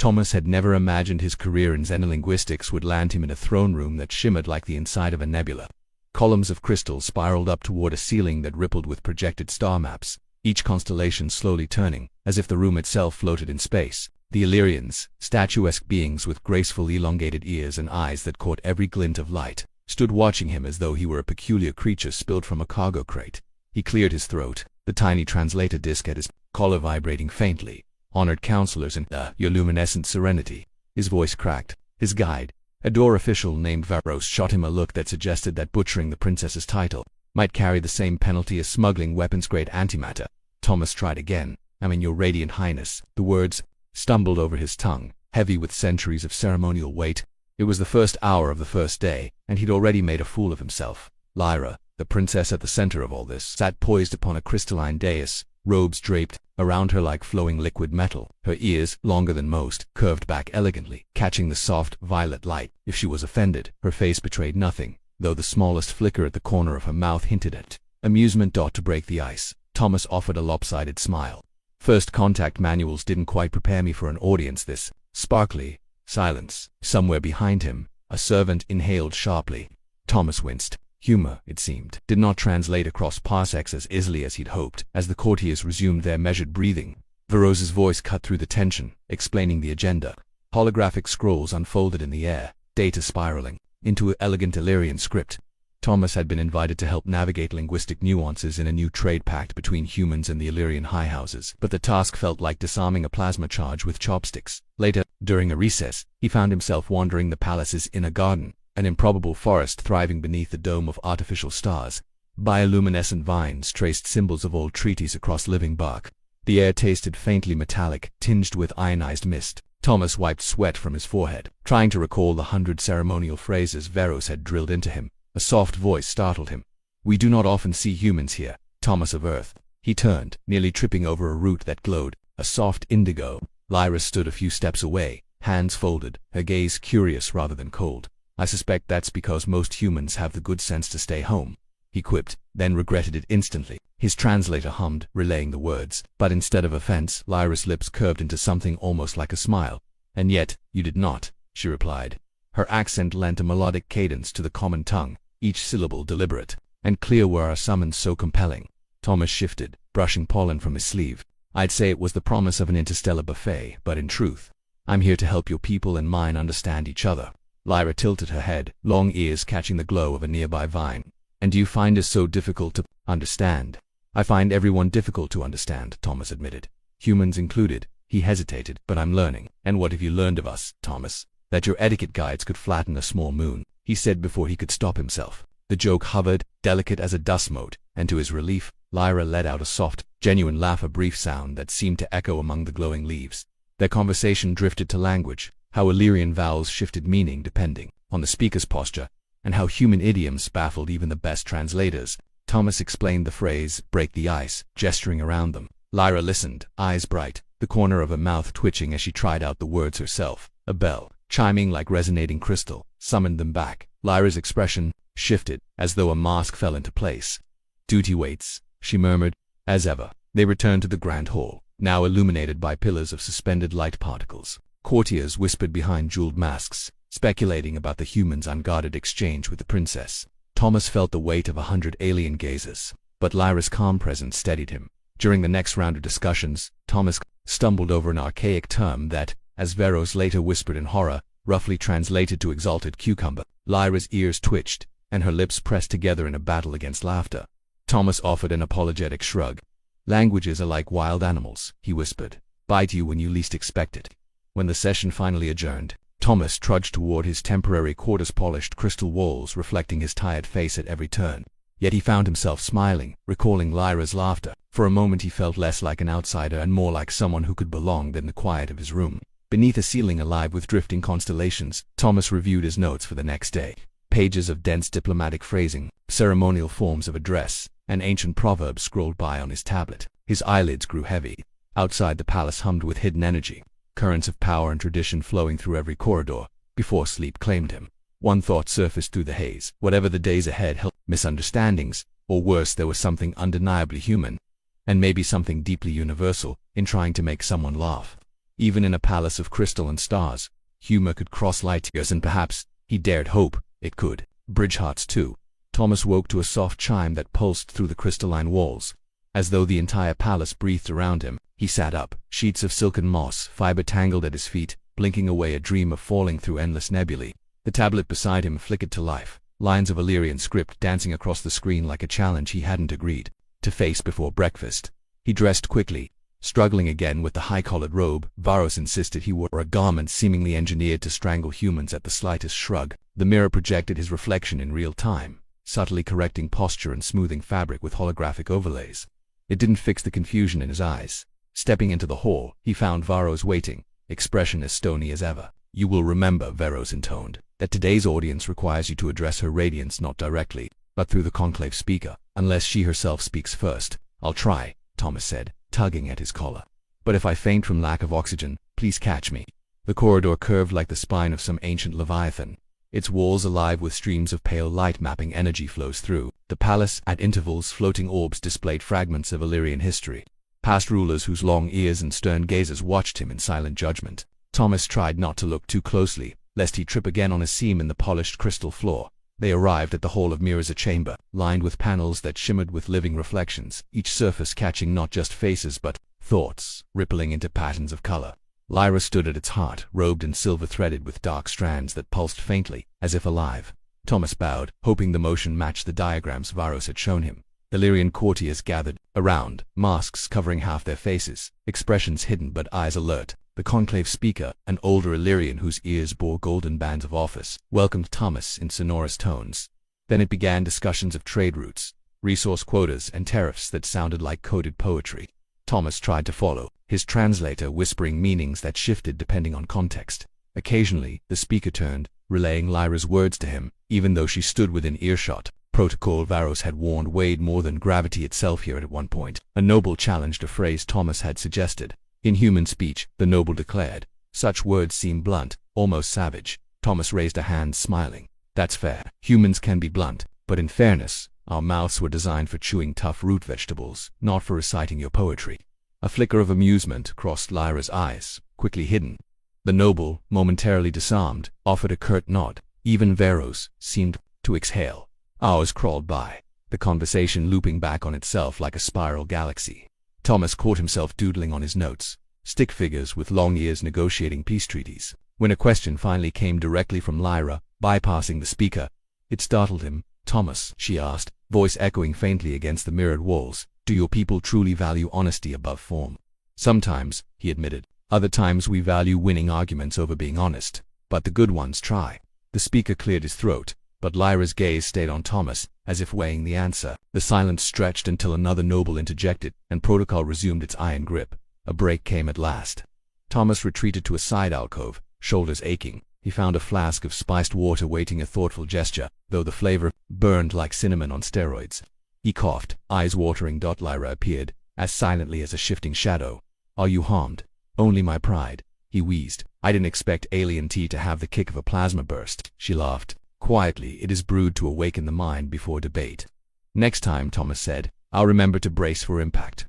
Thomas had never imagined his career in xenolinguistics would land him in a throne room that shimmered like the inside of a nebula. Columns of crystal spiraled up toward a ceiling that rippled with projected star maps, each constellation slowly turning, as if the room itself floated in space. The Illyrians, statuesque beings with graceful elongated ears and eyes that caught every glint of light, stood watching him as though he were a peculiar creature spilled from a cargo crate. He cleared his throat, the tiny translator disc at his collar vibrating faintly. "Honored counselors and your luminescent serenity." His voice cracked. His guide, a door official named Varos, shot him a look that suggested that butchering the princess's title might carry the same penalty as smuggling weapons-grade antimatter. Thomas tried again. "I mean, your radiant highness." The words stumbled over his tongue, heavy with centuries of ceremonial weight. It was the first hour of the first day, and he'd already made a fool of himself. Lyra, the princess at the center of all this, sat poised upon a crystalline dais, robes draped around her like flowing liquid metal. Her ears, longer than most, curved back elegantly, catching the soft, violet light. If she was offended, her face betrayed nothing, though the smallest flicker at the corner of her mouth hinted at amusement. To break the ice, Thomas offered a lopsided smile. "First contact manuals didn't quite prepare me for an audience this sparkly." Silence. Somewhere behind him, a servant inhaled sharply. Thomas winced. Humor, it seemed, did not translate across parsecs as easily as he'd hoped. As the courtiers resumed their measured breathing, Varos's voice cut through the tension, explaining the agenda. Holographic scrolls unfolded in the air, data spiraling into elegant Illyrian script. Thomas had been invited to help navigate linguistic nuances in a new trade pact between humans and the Illyrian high houses, but the task felt like disarming a plasma charge with chopsticks. Later, during a recess, he found himself wandering the palace's inner garden, an improbable forest thriving beneath the dome of artificial stars. Bioluminescent vines traced symbols of old treaties across living bark. The air tasted faintly metallic, tinged with ionized mist. Thomas wiped sweat from his forehead, trying to recall the 100 ceremonial phrases Varos had drilled into him. A soft voice startled him. "We do not often see humans here, Thomas of Earth." He turned, nearly tripping over a root that glowed, a soft indigo. Lyra stood a few steps away, hands folded, her gaze curious rather than cold. "I suspect that's because most humans have the good sense to stay home," he quipped, then regretted it instantly. His translator hummed, relaying the words, but instead of offense, Lyra's lips curved into something almost like a smile. "And yet, you did not," she replied. Her accent lent a melodic cadence to the common tongue, each syllable deliberate and clear were our summons so compelling. Thomas shifted, brushing pollen from his sleeve. "I'd say it was the promise of an interstellar buffet, but in truth, I'm here to help your people and mine understand each other." Lyra tilted her head, long ears catching the glow of a nearby vine. "And do you find us so difficult to understand?" "I find everyone difficult to understand," Thomas admitted. "Humans included." He hesitated. "But I'm learning." "And what have you learned of us, Thomas?" "That your etiquette guides could flatten a small moon," he said before he could stop himself. The joke hovered, delicate as a dust mote, and to his relief, Lyra let out a soft, genuine laugh, a brief sound that seemed to echo among the glowing leaves. Their conversation drifted to language, how Illyrian vowels shifted meaning depending on the speaker's posture, and how human idioms baffled even the best translators. Thomas explained the phrase, "break the ice," gesturing around them. Lyra listened, eyes bright, the corner of her mouth twitching as she tried out the words herself. A bell, chiming like resonating crystal, summoned them back. Lyra's expression shifted, as though a mask fell into place. "Duty waits," she murmured. As ever, they returned to the grand hall, now illuminated by pillars of suspended light particles. Courtiers whispered behind jeweled masks, speculating about the humans' unguarded exchange with the princess. Thomas felt the weight of 100 alien gazes, but Lyra's calm presence steadied him. During the next round of discussions, Thomas stumbled over an archaic term that, as Varos later whispered in horror, roughly translated to exalted cucumber. Lyra's ears twitched, and her lips pressed together in a battle against laughter. Thomas offered an apologetic shrug. "Languages are like wild animals," he whispered. "Bite you when you least expect it." When the session finally adjourned, Thomas trudged toward his temporary quarters-polished crystal walls, reflecting his tired face at every turn. Yet he found himself smiling, recalling Lyra's laughter. For a moment he felt less like an outsider and more like someone who could belong than the quiet of his room. Beneath a ceiling alive with drifting constellations, Thomas reviewed his notes for the next day. Pages of dense diplomatic phrasing, ceremonial forms of address, and ancient proverbs scrolled by on his tablet. His eyelids grew heavy. Outside the palace hummed with hidden energy, currents of power and tradition flowing through every corridor, before sleep claimed him. One thought surfaced through the haze. Whatever the days ahead held, misunderstandings, or worse, there was something undeniably human, and maybe something deeply universal, in trying to make someone laugh. Even in a palace of crystal and stars, humor could cross light years, and perhaps, he dared hope, it could bridge hearts too. Thomas woke to a soft chime that pulsed through the crystalline walls. As though the entire palace breathed around him, he sat up, sheets of silken moss fiber tangled at his feet, blinking away a dream of falling through endless nebulae. The tablet beside him flickered to life, lines of Illyrian script dancing across the screen like a challenge he hadn't agreed to face before breakfast. He dressed quickly, struggling again with the high-collared robe Varos insisted he wore, a garment seemingly engineered to strangle humans at the slightest shrug. The mirror projected his reflection in real time, subtly correcting posture and smoothing fabric with holographic overlays. It didn't fix the confusion in his eyes. Stepping into the hall, he found Varos waiting, expression as stony as ever. "You will remember," Varos intoned, "that today's audience requires you to address her radiance not directly, but through the conclave speaker, unless she herself speaks first." "I'll try," Thomas said, tugging at his collar. "But if I faint from lack of oxygen, please catch me." The corridor curved like the spine of some ancient leviathan, its walls alive with streams of pale light mapping energy flows through. The palace, at intervals floating orbs displayed fragments of Illyrian history, past rulers whose long ears and stern gazes watched him in silent judgment. Thomas tried not to look too closely, lest he trip again on a seam in the polished crystal floor. They arrived at the Hall of Mirrors, a chamber lined with panels that shimmered with living reflections, each surface catching not just faces but thoughts, rippling into patterns of color. Lyra stood at its heart, robed in silver threaded with dark strands that pulsed faintly, as if alive. Thomas bowed, hoping the motion matched the diagrams Varos had shown him. Illyrian courtiers gathered around, masks covering half their faces, expressions hidden but eyes alert. The conclave speaker, an older Illyrian whose ears bore golden bands of office, welcomed Thomas in sonorous tones. Then it began discussions of trade routes, resource quotas, and tariffs that sounded like coded poetry. Thomas tried to follow, his translator whispering meanings that shifted depending on context. Occasionally, the speaker turned, relaying Lyra's words to him, even though she stood within earshot. Protocol, Varos had warned, weighed more than gravity itself here at one point. A noble challenged a phrase Thomas had suggested. "In human speech," the noble declared, "such words seem blunt, almost savage." Thomas raised a hand, smiling. "That's fair. Humans can be blunt, but in fairness, our mouths were designed for chewing tough root vegetables, not for reciting your poetry." A flicker of amusement crossed Lyra's eyes, quickly hidden. The noble, momentarily disarmed, offered a curt nod. Even Varos seemed to exhale. Hours crawled by, the conversation looping back on itself like a spiral galaxy. Thomas caught himself doodling on his notes, stick figures with long ears negotiating peace treaties. When a question finally came directly from Lyra, bypassing the speaker, it startled him. "Thomas," she asked, voice echoing faintly against the mirrored walls, "do your people truly value honesty above form?" "Sometimes," he admitted. "Other times we value winning arguments over being honest. But the good ones try." The speaker cleared his throat, but Lyra's gaze stayed on Thomas, as if weighing the answer. The silence stretched until another noble interjected, and protocol resumed its iron grip. A break came at last. Thomas retreated to a side alcove, shoulders aching. He found a flask of spiced water waiting a thoughtful gesture, though the flavor burned like cinnamon on steroids. He coughed, eyes watering. Lyra appeared, as silently as a shifting shadow. "Are you harmed?" "Only my pride," he wheezed. "I didn't expect alien tea to have the kick of a plasma burst." She laughed. "Quietly, it is brewed to awaken the mind before debate." "Next time," Thomas said, "I'll remember to brace for impact."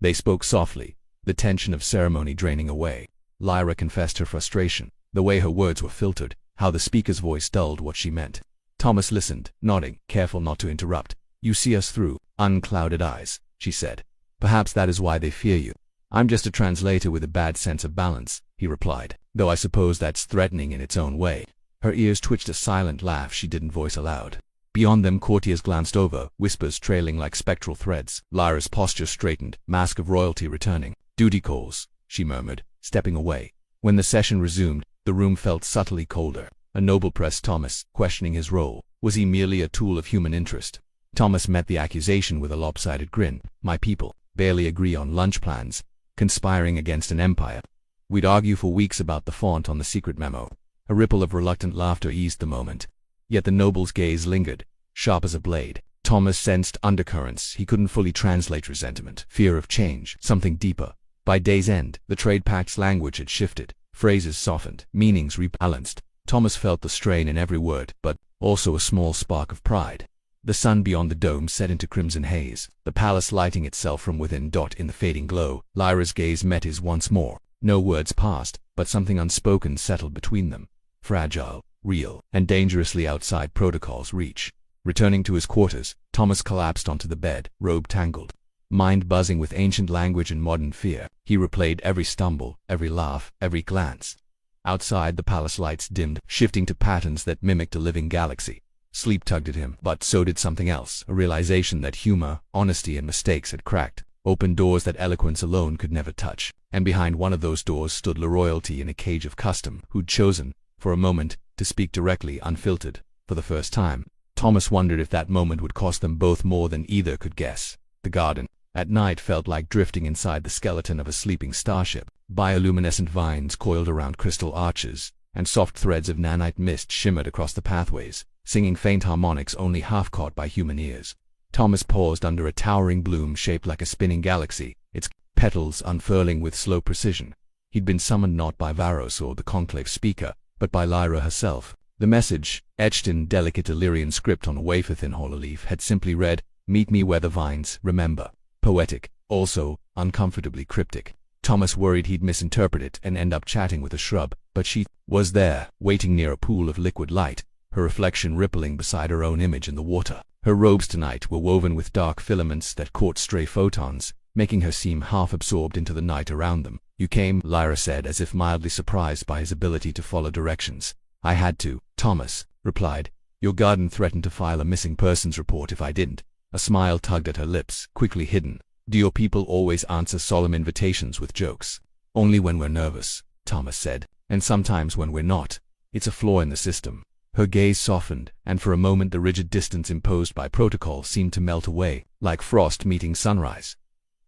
They spoke softly, the tension of ceremony draining away. Lyra confessed her frustration, the way her words were filtered, how the speaker's voice dulled what she meant. Thomas listened, nodding, careful not to interrupt. "You see us through unclouded eyes," she said. "Perhaps that is why they fear you." "I'm just a translator with a bad sense of balance," he replied, "though I suppose that's threatening in its own way." Her ears twitched a silent laugh she didn't voice aloud. Beyond them, courtiers glanced over, whispers trailing like spectral threads. Lyra's posture straightened, mask of royalty returning. "Duty calls," she murmured, stepping away. When the session resumed, the room felt subtly colder. A noble pressed Thomas, questioning his role. Was he merely a tool of human interest? Thomas met the accusation with a lopsided grin. "My people barely agree on lunch plans, conspiring against an empire." We'd argue for weeks about the font on the secret memo. A ripple of reluctant laughter eased the moment. Yet the noble's gaze lingered, sharp as a blade. Thomas sensed undercurrents. He couldn't fully translate: resentment, fear of change, something deeper. By day's end, the trade pact's language had shifted. Phrases softened, meanings rebalanced. Thomas felt the strain in every word, but also a small spark of pride. The sun beyond the dome set into crimson haze, the palace lighting itself from within. In the fading glow, Lyra's gaze met his once more. No words passed, but something unspoken settled between them. Fragile, real, and dangerously outside protocol's reach. Returning to his quarters, Thomas collapsed onto the bed, robe tangled. Mind buzzing with ancient language and modern fear, he replayed every stumble, every laugh, every glance. Outside, the palace lights dimmed, shifting to patterns that mimicked a living galaxy. Sleep tugged at him, but so did something else, a realization that humor, honesty, and mistakes had cracked, opened doors that eloquence alone could never touch. And behind one of those doors stood loyalty in a cage of custom, who'd chosen, for a moment, to speak directly, unfiltered. For the first time, Thomas wondered if that moment would cost them both more than either could guess. The garden, at night, felt like drifting inside the skeleton of a sleeping starship. Bioluminescent vines coiled around crystal arches, and soft threads of nanite mist shimmered across the pathways, singing faint harmonics only half caught by human ears. Thomas paused under a towering bloom shaped like a spinning galaxy, its petals unfurling with slow precision. He'd been summoned not by Varos or the conclave speaker, but by Lyra herself. The message, etched in delicate Illyrian script on a wafer-thin hololeaf, had simply read, "Meet me where the vines, remember." Poetic, also uncomfortably cryptic. Thomas worried he'd misinterpret it and end up chatting with a shrub, but she was there, waiting near a pool of liquid light, her reflection rippling beside her own image in the water. Her robes tonight were woven with dark filaments that caught stray photons, making her seem half absorbed into the night around them. "You came," Lyra said, as if mildly surprised by his ability to follow directions. "I had to," Thomas replied. "Your garden threatened to file a missing persons report if I didn't." A smile tugged at her lips, quickly hidden. "Do your people always answer solemn invitations with jokes?" "Only when we're nervous," Thomas said. "And sometimes when we're not. It's a flaw in the system." Her gaze softened, and for a moment the rigid distance imposed by protocol seemed to melt away, like frost meeting sunrise.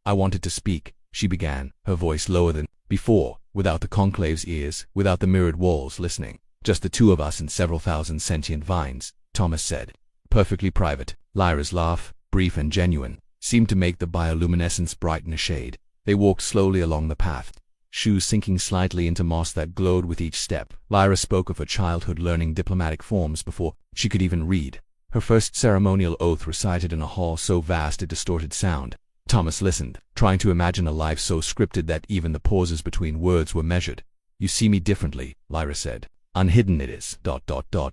"I wanted to speak," she began, her voice lower than before, without the conclave's ears, without the mirrored walls listening. "Just the two of us and several thousand sentient vines," Thomas said. "Perfectly private." Lyra's laugh, brief and genuine, seemed to make the bioluminescence brighten a shade. They walked slowly along the path, shoes sinking slightly into moss that glowed with each step. Lyra spoke of her childhood learning diplomatic forms before she could even read. Her first ceremonial oath recited in a hall so vast it distorted sound. Thomas listened, trying to imagine a life so scripted that even the pauses between words were measured. "You see me differently," Lyra said. "Unhidden it is,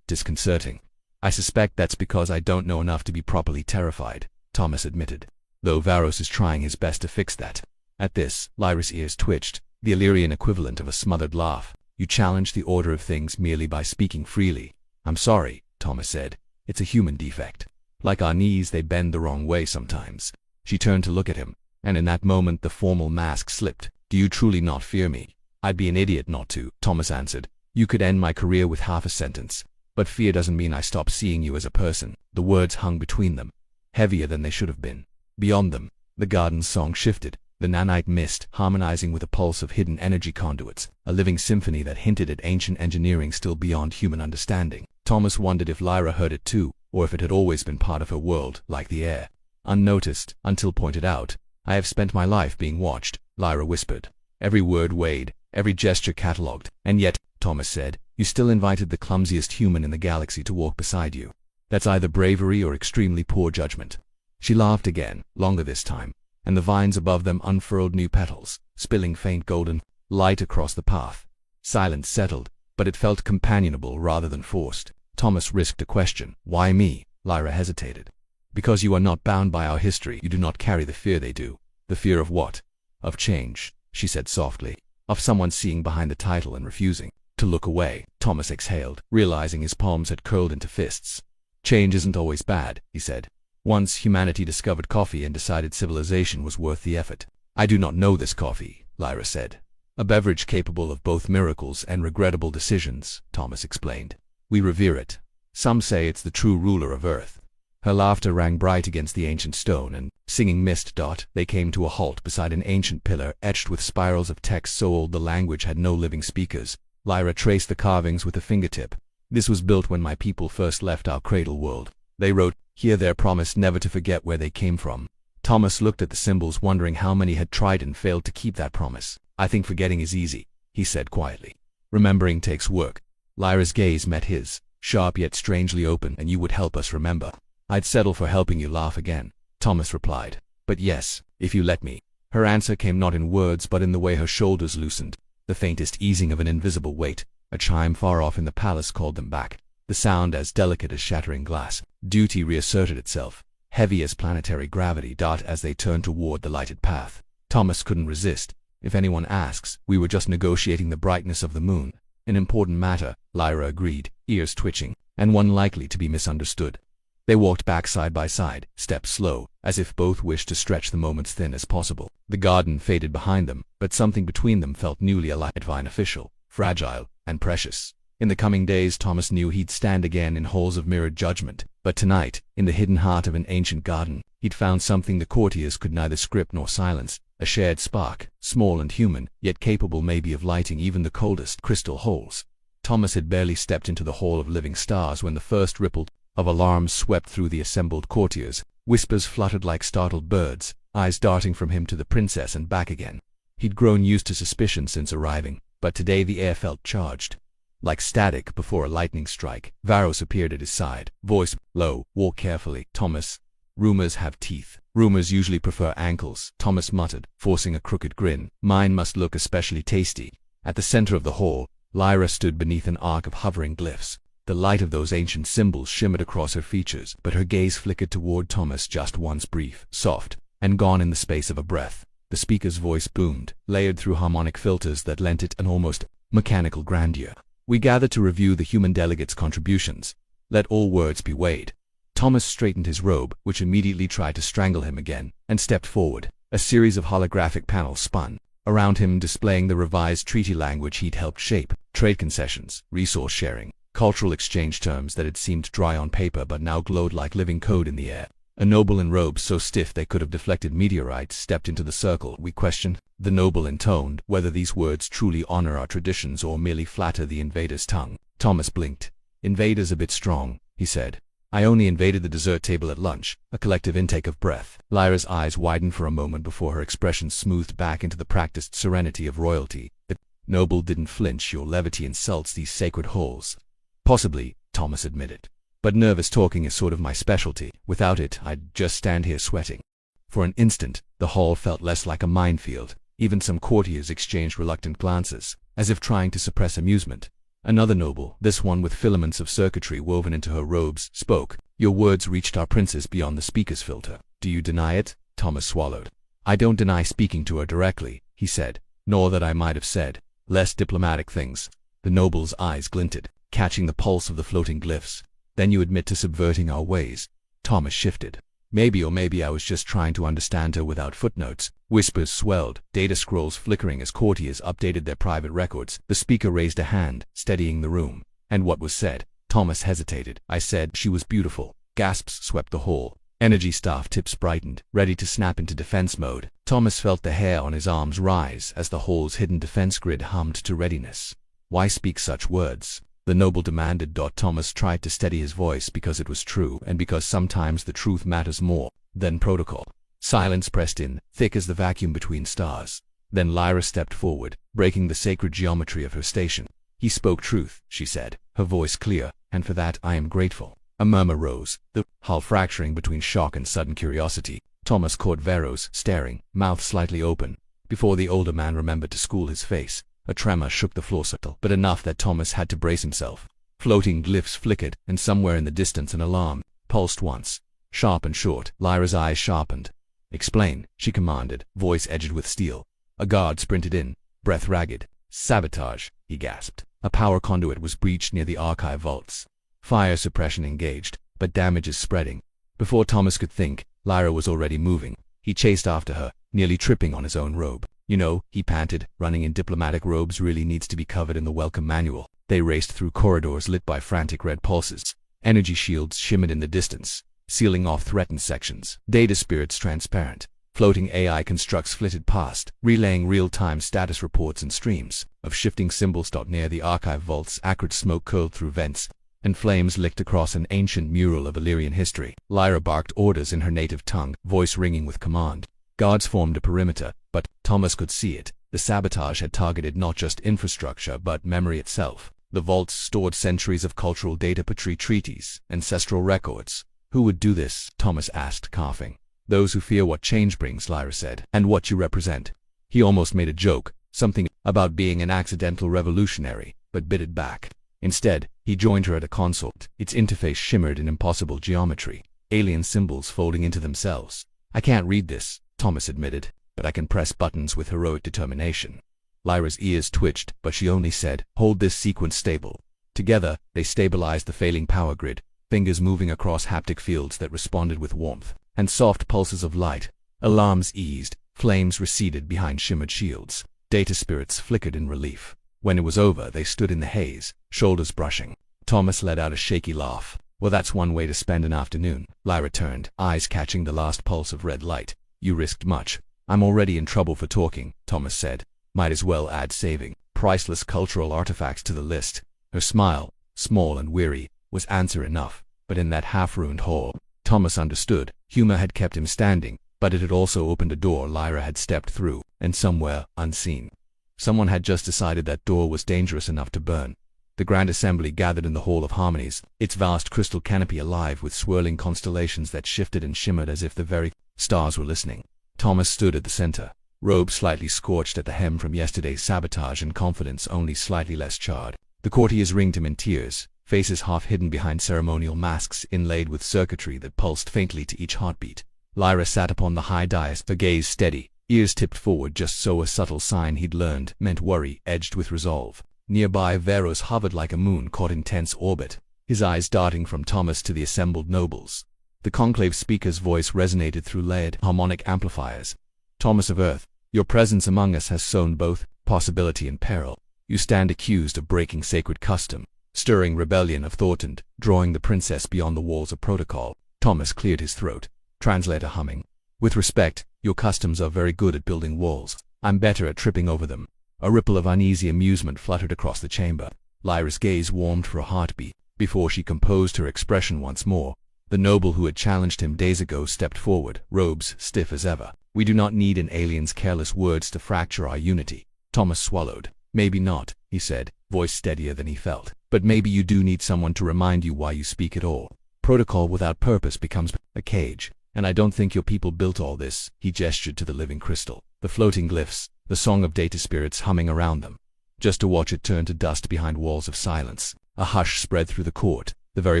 disconcerting." "I suspect that's because I don't know enough to be properly terrified," Thomas admitted. "Though Varos is trying his best to fix that." At this, Lyra's ears twitched, the Illyrian equivalent of a smothered laugh. "You challenge the order of things merely by speaking freely." "I'm sorry," Thomas said. "It's a human defect. Like our knees, they bend the wrong way sometimes." She turned to look at him, and in that moment the formal mask slipped. "Do you truly not fear me?" "I'd be an idiot not to," Thomas answered. "You could end my career with half a sentence. But fear doesn't mean I stop seeing you as a person." The words hung between them, heavier than they should have been. Beyond them, the garden's song shifted, the nanite mist harmonizing with a pulse of hidden energy conduits, a living symphony that hinted at ancient engineering still beyond human understanding. Thomas wondered if Lyra heard it too, or if it had always been part of her world, like the air. Unnoticed, until pointed out. "I have spent my life being watched," Lyra whispered. Every word weighed, every gesture catalogued. "And yet," Thomas said, "you still invited the clumsiest human in the galaxy to walk beside you. That's either bravery or extremely poor judgment." She laughed again, longer this time, and the vines above them unfurled new petals, spilling faint golden light across the path. Silence settled, but it felt companionable rather than forced. Thomas risked a question. "Why me?" Lyra hesitated. "Because you are not bound by our history. You do not carry the fear they do." "The fear of what?" "Of change," she said softly. "Of someone seeing behind the title and refusing to look away." Thomas exhaled, realizing his palms had curled into fists. "Change isn't always bad," he said. "Once humanity discovered coffee and decided civilization was worth the effort." "I do not know this coffee," Lyra said. "A beverage capable of both miracles and regrettable decisions," Thomas explained. "We revere it. Some say it's the true ruler of Earth." Her laughter rang bright against the ancient stone, and, singing mist, they came to a halt beside an ancient pillar etched with spirals of text so old the language had no living speakers. Lyra traced the carvings with a fingertip. "This was built when my people first left our cradle world. They wrote here their promise never to forget where they came from." Thomas looked at the symbols, wondering how many had tried and failed to keep that promise. "I think forgetting is easy," he said quietly. "Remembering takes work." Lyra's gaze met his, sharp yet strangely open. "And you would help us remember." "I'd settle for helping you laugh again," Thomas replied. "But yes, if you let me." Her answer came not in words but in the way her shoulders loosened. the faintest easing of an invisible weight. A chime far off in the palace called them back, the sound as delicate as shattering glass. Duty reasserted itself, heavy as planetary gravity. As they turned toward the lighted path, Thomas couldn't resist. If anyone asks, we were just negotiating the brightness of the moon. An important matter, Lyra agreed, ears twitching, and one likely to be misunderstood. They walked back side by side, steps slow, as if both wished to stretch the moments thin as possible. The garden faded behind them, but something between them felt newly alive, divine, official, fragile, and precious. In the coming days, Thomas knew he'd stand again in halls of mirrored judgment, but tonight, in the hidden heart of an ancient garden, he'd found something the courtiers could neither script nor silence, a shared spark, small and human, yet capable maybe of lighting even the coldest crystal holes. Thomas had barely stepped into the hall of living stars when the first ripple of alarms swept through the assembled courtiers. Whispers fluttered like startled birds, eyes darting from him to the princess and back again. He'd grown used to suspicion since arriving, but today the air felt charged. Like static before a lightning strike, Varos appeared at his side, voice low. Walk carefully, Thomas. Rumors have teeth. Rumors usually prefer ankles, Thomas muttered, forcing a crooked grin. Mine must look especially tasty. At the center of the hall, Lyra stood beneath an arc of hovering glyphs. The light of those ancient symbols shimmered across her features, but her gaze flickered toward Thomas just once, brief, soft, and gone in the space of a breath. The speaker's voice boomed, layered through harmonic filters that lent it an almost mechanical grandeur. We gather to review the human delegates' contributions. Let all words be weighed. Thomas straightened his robe, which immediately tried to strangle him again, and stepped forward. A series of holographic panels spun around him, displaying the revised treaty language he'd helped shape: trade concessions, resource sharing, cultural exchange terms that had seemed dry on paper but now glowed like living code in the air. A noble in robes so stiff they could have deflected meteorites stepped into the circle. We questioned. The noble intoned, whether these words truly honor our traditions or merely flatter the invader's tongue. Thomas blinked. Invader's a bit strong, he said. I only invaded the dessert table at lunch. A collective intake of breath. Lyra's eyes widened for a moment before her expression smoothed back into the practiced serenity of royalty. The noble didn't flinch. Your levity insults these sacred halls. Possibly, Thomas admitted. But nervous talking is sort of my specialty. Without it, I'd just stand here sweating. For an instant, the hall felt less like a minefield. Even some courtiers exchanged reluctant glances, as if trying to suppress amusement. Another noble, this one with filaments of circuitry woven into her robes, spoke. Your words reached our princess beyond the speaker's filter. Do you deny it? Thomas swallowed. I don't deny speaking to her directly, he said, nor that I might have said less diplomatic things. The noble's eyes glinted, catching the pulse of the floating glyphs. Then you admit to subverting our ways. Thomas shifted. Maybe I was just trying to understand her without footnotes. Whispers swelled, data scrolls flickering as courtiers updated their private records. The speaker raised a hand, steadying the room. And what was said? Thomas hesitated. I said she was beautiful. Gasps swept the hall. Energy staff tips brightened, ready to snap into defense mode. Thomas felt the hair on his arms rise as the hall's hidden defense grid hummed to readiness. Why speak such words? The noble demanded. Thomas tried to steady his voice because it was true, and because sometimes the truth matters more than protocol. Silence pressed in, thick as the vacuum between stars. Then Lyra stepped forward, breaking the sacred geometry of her station. He spoke truth, she said, her voice clear, and for that I am grateful. A murmur rose, the hull fracturing between shock and sudden curiosity. Thomas caught Varos, staring, mouth slightly open. Before the older man remembered to school his face, a tremor shook the floor circle, but enough that Thomas had to brace himself. Floating glyphs flickered, and somewhere in the distance an alarm pulsed once, sharp and short. Lyra's eyes sharpened. Explain, she commanded, voice edged with steel. A guard sprinted in, breath ragged. Sabotage, he gasped. A power conduit was breached near the archive vaults. Fire suppression engaged, but damage is spreading. Before Thomas could think, Lyra was already moving. He chased after her, nearly tripping on his own robe. You know, he panted, running in diplomatic robes really needs to be covered in the welcome manual. They raced through corridors lit by frantic red pulses. Energy shields shimmered in the distance, sealing off threatened sections. Data spirits transparent. Floating AI constructs flitted past, relaying real-time status reports and streams of shifting symbols. Near the archive vaults, acrid smoke curled through vents, and flames licked across an ancient mural of Illyrian history. Lyra barked orders in her native tongue, voice ringing with command. Guards formed a perimeter, but Thomas could see it. The sabotage had targeted not just infrastructure but memory itself. The vaults stored centuries of cultural data, treaties, ancestral records. Who would do this? Thomas asked, coughing. Those who fear what change brings, Lyra said. And what you represent. He almost made a joke, something about being an accidental revolutionary, but bit it back. Instead, he joined her at a console. Its interface shimmered in impossible geometry, alien symbols folding into themselves. "I can't read this," Thomas admitted, "but I can press buttons with heroic determination." Lyra's ears twitched, but she only said, "Hold this sequence stable." Together, they stabilized the failing power grid, fingers moving across haptic fields that responded with warmth and soft pulses of light. Alarms eased, flames receded behind shimmered shields. Data spirits flickered in relief. When it was over, they stood in the haze, shoulders brushing. Thomas let out a shaky laugh. "Well, that's one way to spend an afternoon." Lyra turned, eyes catching the last pulse of red light. "You risked much." "I'm already in trouble for talking," Thomas said. "Might as well add saving priceless cultural artifacts to the list." Her smile, small and weary, was answer enough, but in that half-ruined hall, Thomas understood. Humor had kept him standing, but it had also opened a door Lyra had stepped through, and somewhere, unseen, someone had just decided that door was dangerous enough to burn. The Grand Assembly gathered in the Hall of Harmonies, its vast crystal canopy alive with swirling constellations that shifted and shimmered as if the very stars were listening. Thomas stood at the center, robe slightly scorched at the hem from yesterday's sabotage and confidence only slightly less charred. The courtiers ringed him in tears, faces half hidden behind ceremonial masks inlaid with circuitry that pulsed faintly to each heartbeat. Lyra sat upon the high dais, her gaze steady, ears tipped forward just so a subtle sign he'd learned meant worry edged with resolve. Nearby, Veros hovered like a moon caught in tense orbit, his eyes darting from Thomas to the assembled nobles. The conclave speaker's voice resonated through layered harmonic amplifiers. "Thomas of Earth, your presence among us has sown both possibility and peril. You stand accused of breaking sacred custom, stirring rebellion of thought and drawing the princess beyond the walls of protocol." Thomas cleared his throat, translator humming. "With respect, your customs are very good at building walls. I'm better at tripping over them." A ripple of uneasy amusement fluttered across the chamber. Lyra's gaze warmed for a heartbeat, before she composed her expression once more. The noble who had challenged him days ago stepped forward, robes stiff as ever. "We do not need an alien's careless words to fracture our unity." Thomas swallowed. "Maybe not," he said, voice steadier than he felt. "But maybe you do need someone to remind you why you speak at all. Protocol without purpose becomes a cage, and I don't think your people built all this." He gestured to the living crystal, the floating glyphs, the song of data spirits humming around them, just to watch it turn to dust behind walls of silence. A hush spread through the court, the very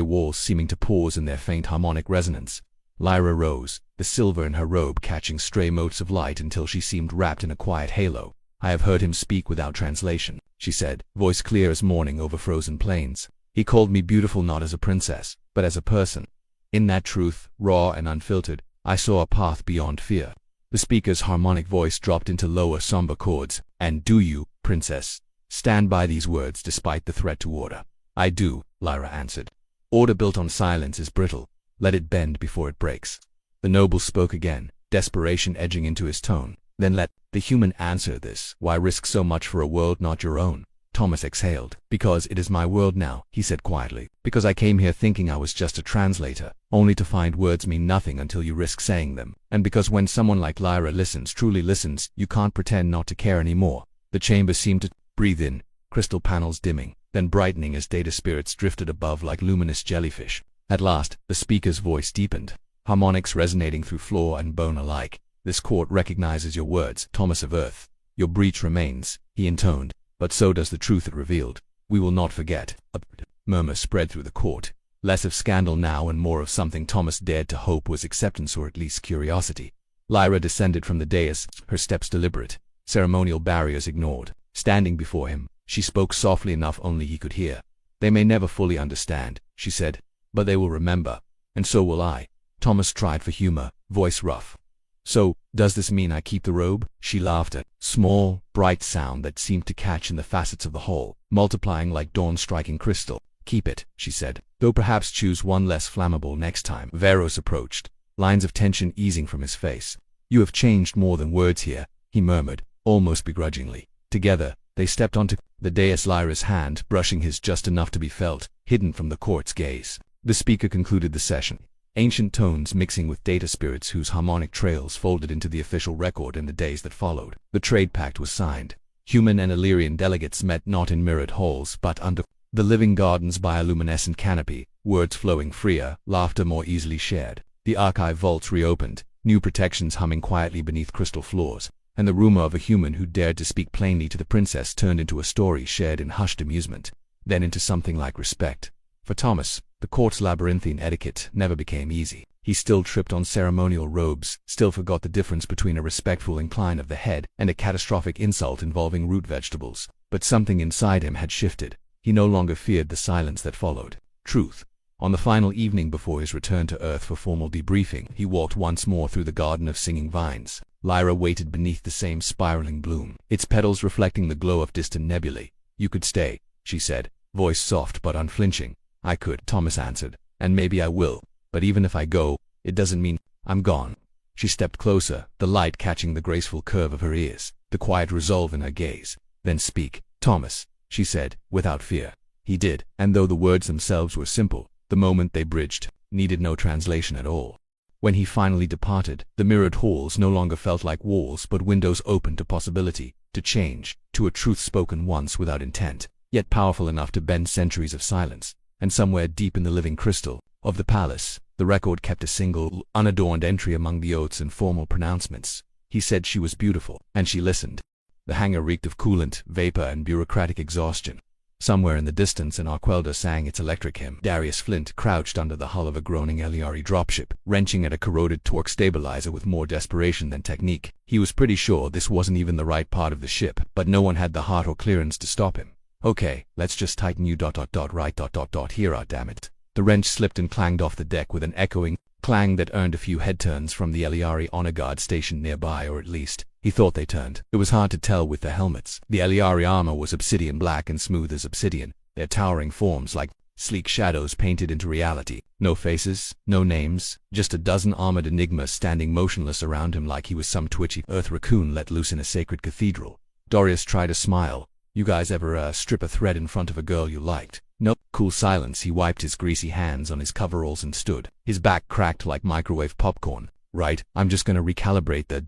walls seeming to pause in their faint harmonic resonance. Lyra rose, the silver in her robe catching stray motes of light until she seemed wrapped in a quiet halo. "I have heard him speak without translation," she said, voice clear as morning over frozen plains. "He called me beautiful not as a princess, but as a person. In that truth, raw and unfiltered, I saw a path beyond fear." The speaker's harmonic voice dropped into lower, somber chords. "And do you, princess, stand by these words despite the threat to order?" "I do," Lyra answered. "Order built on silence is brittle. Let it bend before it breaks." The noble spoke again, desperation edging into his tone. "Then let the human answer this. Why risk so much for a world not your own?" Thomas exhaled. "Because it is my world now," he said quietly. "Because I came here thinking I was just a translator, only to find words mean nothing until you risk saying them. And because when someone like Lyra listens, truly listens, you can't pretend not to care anymore." The chamber seemed to breathe in, crystal panels dimming, then brightening as data spirits drifted above like luminous jellyfish. At last, the speaker's voice deepened, harmonics resonating through floor and bone alike. "This court recognizes your words, Thomas of Earth. Your breach remains," he intoned, "but so does the truth it revealed. We will not forget." A murmur spread through the court, less of scandal now and more of something Thomas dared to hope was acceptance or at least curiosity. Lyra descended from the dais, her steps deliberate, ceremonial barriers ignored. Standing before him, she spoke softly enough only he could hear. "They may never fully understand," she said, "but they will remember, and so will I." Thomas tried for humor, voice rough. "So, does this mean I keep the robe?" She laughed, a small, bright sound that seemed to catch in the facets of the hall, multiplying like dawn-striking crystal. "Keep it," she said, "though perhaps choose one less flammable next time." Veros approached, lines of tension easing from his face. "You have changed more than words here," he murmured, almost begrudgingly. Together, they stepped onto the dais, Lyra's hand brushing his just enough to be felt, hidden from the court's gaze. The speaker concluded the session, ancient tones mixing with data spirits whose harmonic trails folded into the official record in the days that followed. The trade pact was signed. Human and Illyrian delegates met not in mirrored halls but under the living garden's bioluminescent canopy, words flowing freer, laughter more easily shared. The archive vaults reopened, new protections humming quietly beneath crystal floors. and the rumor of a human who dared to speak plainly to the princess turned into a story shared in hushed amusement, then into something like respect. For Thomas, the court's labyrinthine etiquette never became easy. He still tripped on ceremonial robes, still forgot the difference between a respectful incline of the head and a catastrophic insult involving root vegetables. But something inside him had shifted. He no longer feared the silence that followed. Truth. On the final evening before his return to Earth for formal debriefing, he walked once more through the garden of singing vines. Lyra waited beneath the same spiraling bloom, its petals reflecting the glow of distant nebulae. "You could stay," she said, voice soft but unflinching. "I could," Thomas answered, "and maybe I will. But even if I go, it doesn't mean I'm gone." She stepped closer, the light catching the graceful curve of her ears, the quiet resolve in her gaze. "Then speak, Thomas," she said, without fear. He did, and though the words themselves were simple, the moment they bridged needed no translation at all. When he finally departed, the mirrored halls no longer felt like walls but windows open to possibility, to change, to a truth spoken once without intent, yet powerful enough to bend centuries of silence. And somewhere deep in the living crystal of the palace, the record kept a single, unadorned entry among the oaths and formal pronouncements. He said she was beautiful, and she listened. The hangar reeked of coolant, vapor, and bureaucratic exhaustion. Somewhere in the distance an Arquelda sang its electric hymn. Darius Flint crouched under the hull of a groaning LERE dropship, wrenching at a corroded torque stabilizer with more desperation than technique. He was pretty sure this wasn't even the right part of the ship, but no one had the heart or clearance to stop him. "Okay, let's just tighten you right here, damn it." The wrench slipped and clanged off the deck with an echoing clang that earned a few head turns from the LERE honor guard stationed nearby, or at least he thought they turned. It was hard to tell with the helmets. The LERE armor was obsidian black and smooth as obsidian, their towering forms like sleek shadows painted into reality. No faces, no names, just a dozen armored enigmas standing motionless around him like he was some twitchy earth raccoon let loose in a sacred cathedral. Darius tried a smile. "You guys ever strip a thread in front of a girl you liked?" "Nope." Cool silence. He wiped his greasy hands on his coveralls and stood. His back cracked like microwave popcorn. "Right, I'm just gonna recalibrate the